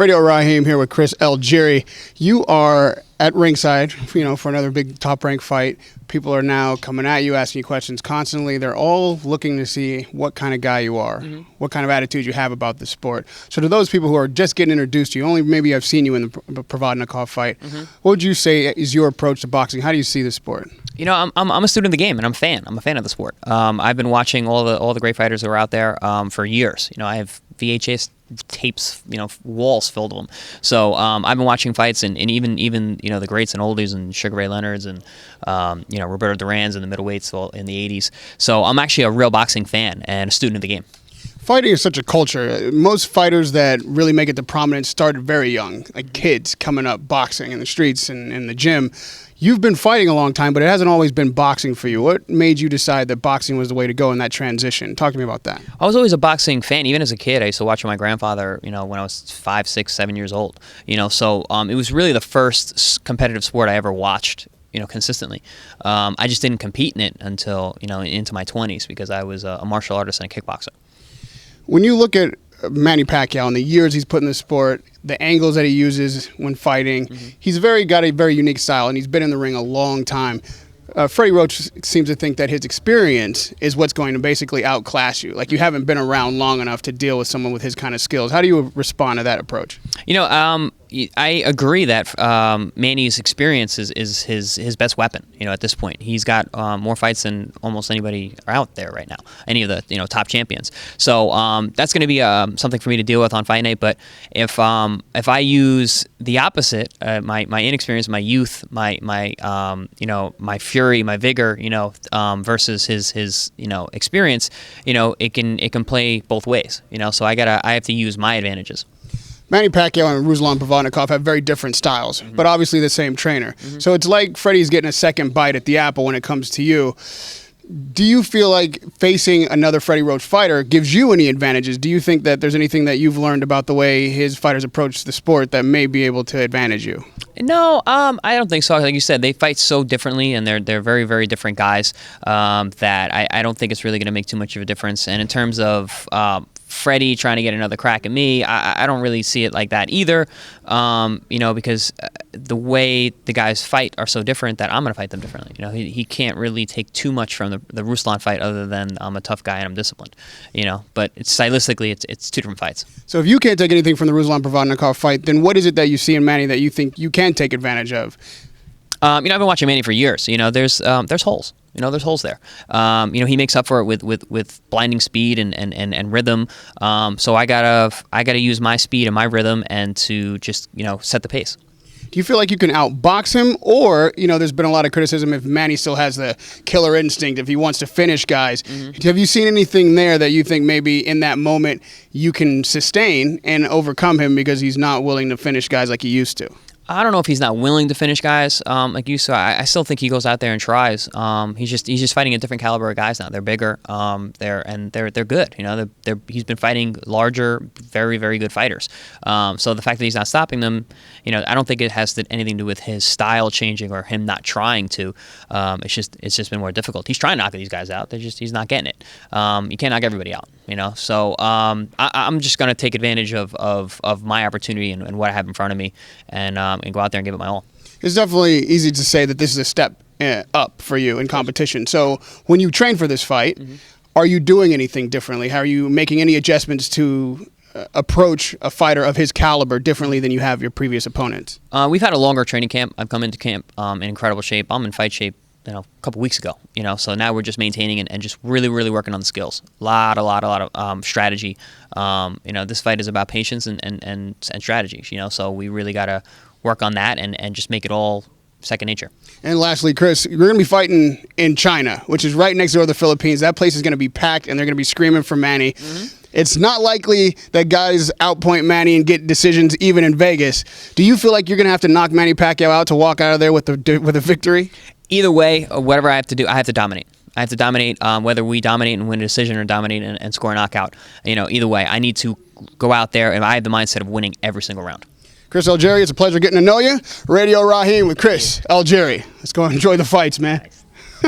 Radio Raheem here with Chris AlGIERI. You are at ringside, for another big top-ranked fight. People are now coming at you, asking you questions constantly. They're all looking to see what kind of guy you are, what kind of attitude you have about the sport. So to those people who are just getting introduced to you, only maybe I've seen you in the Provodnikov fight, what would you say is your approach to boxing? How do you see the sport? I'm a student of the game, and I'm a fan. I'm a fan of the sport. I've been watching all the great fighters that are out there for years. I have VHS tapes, walls filled with them. So I've been watching fights, and even the greats and oldies and Sugar Ray Leonards and Roberto Duran's and the middleweights in the 80s. So I'm actually a real boxing fan and a student of the game. Fighting is such a culture. Most fighters that really make it to prominence started very young, like kids coming up boxing in the streets and in the gym. You've been fighting a long time, but it hasn't always been boxing for you. What made you decide that boxing was the way to go in that transition? Talk to me about that. I was always a boxing fan. Even as a kid, I used to watch with my grandfather, when I was 5, 6, 7 years old. So it was really the first competitive sport I ever watched, consistently. I just didn't compete in it until, into my 20s because I was a martial artist and a kickboxer. When you look at Manny Pacquiao and the years he's put in the sport, the angles that he uses when fighting, he's got a very unique style, and he's been in the ring a long time. Freddie Roach seems to think that his experience is what's going to basically outclass you. Like, you haven't been around long enough to deal with someone with his kind of skills. How do you respond to that approach? I agree that Manny's experience is his best weapon. At this point, he's got more fights than almost anybody out there right now. Any of the top champions. So that's going to be something for me to deal with on fight night. But if I use the opposite, my inexperience, my youth, my fury, my vigor, versus his experience, it can play both ways. So I have to use my advantages. Manny Pacquiao and Ruslan Provodnikov have very different styles, but obviously the same trainer. So it's like Freddie's getting a second bite at the apple when it comes to you. Do you feel like facing another Freddie Roach fighter gives you any advantages? Do you think that there's anything that you've learned about the way his fighters approach the sport that may be able to advantage you? No, I don't think so. Like you said, they fight so differently, and they're very, very different guys that I don't think it's really going to make too much of a difference. And in terms of Freddie trying to get another crack at me, I don't really see it like that either, because the way the guys fight are so different that I'm going to fight them differently. He can't really take too much from the Ruslan fight other than I'm a tough guy and I'm disciplined, but stylistically it's two different fights. So if you can't take anything from the Ruslan Provodnikov fight, then what is it that you see in Manny that you think you can take advantage of? I've been watching Manny for years. There's holes. There's holes there. He makes up for it with blinding speed and rhythm. So I gotta use my speed and my rhythm and to just set the pace. Do you feel like you can outbox him, or there's been a lot of criticism if Manny still has the killer instinct, if he wants to finish guys? Have you seen anything there that you think maybe in that moment you can sustain and overcome him because he's not willing to finish guys like he used to? I don't know if he's not willing to finish guys like you saw. I still think he goes out there and tries. He's just fighting a different caliber of guys now. They're bigger. They're good. He's been fighting larger, very, very good fighters. So the fact that he's not stopping them, I don't think it has anything to do with his style changing or him not trying to. It's just been more difficult. He's trying to knock these guys out. He's not getting it. You can't knock everybody out. So I'm just going to take advantage of my opportunity and what I have in front of me, and go out there and give it my all. It's definitely easy to say that this is a step up for you in competition. So when you train for this fight, are you doing anything differently? How are you making any adjustments to approach a fighter of his caliber differently than you have your previous opponents? We've had a longer training camp. I've come into camp in incredible shape. I'm in fight shape a couple weeks ago, so now we're just maintaining and just really, really working on the skills. A lot of strategy. This fight is about patience and strategies, so we really got to work on that and just make it all second nature. And lastly, Chris, you're going to be fighting in China, which is right next door to the Philippines. That place is going to be packed, and they're going to be screaming for Manny. It's not likely that guys outpoint Manny and get decisions even in Vegas. Do you feel like you're going to have to knock Manny Pacquiao out to walk out of there with a victory? Either way, whatever I have to do, I have to dominate. I have to dominate, whether we dominate and win a decision or dominate and score a knockout. Either way, I need to go out there, and I have the mindset of winning every single round. Chris AlGIERI, it's a pleasure getting to know you. Radio Raheem with Chris AlGIERI. Let's go enjoy the fights, man. Nice.